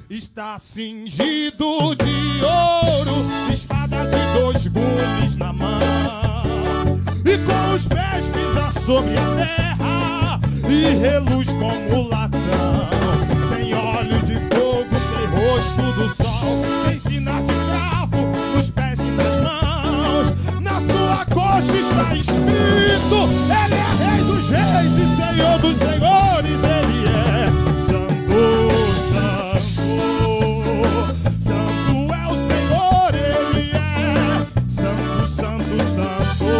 está cingido de ouro, espada de 2 gumes na mão, e com os pés pisa sobre a terra e reluz como latão. Tem olhos de fogo, tem rosto do sol, tem sinal de cravo nos pés e nas mãos. Na sua coxa está escrito: Ele é Rei dos Reis e Senhor dos Senhores. Ele é Santo, Santo, Santo é o Senhor. Ele é Santo, Santo, Santo,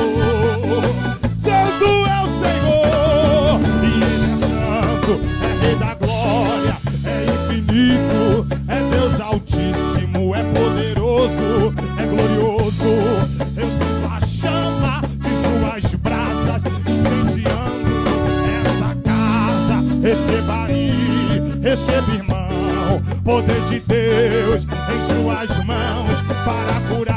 Santo é o Senhor. E Ele é Santo, é Rei da glória, é infinito, é Deus altíssimo, é poderoso, é glorioso. Eu sinto a chama de suas brasas incendiando essa casa. Receba aí, receba, irmão, poder de Deus em suas mãos para curar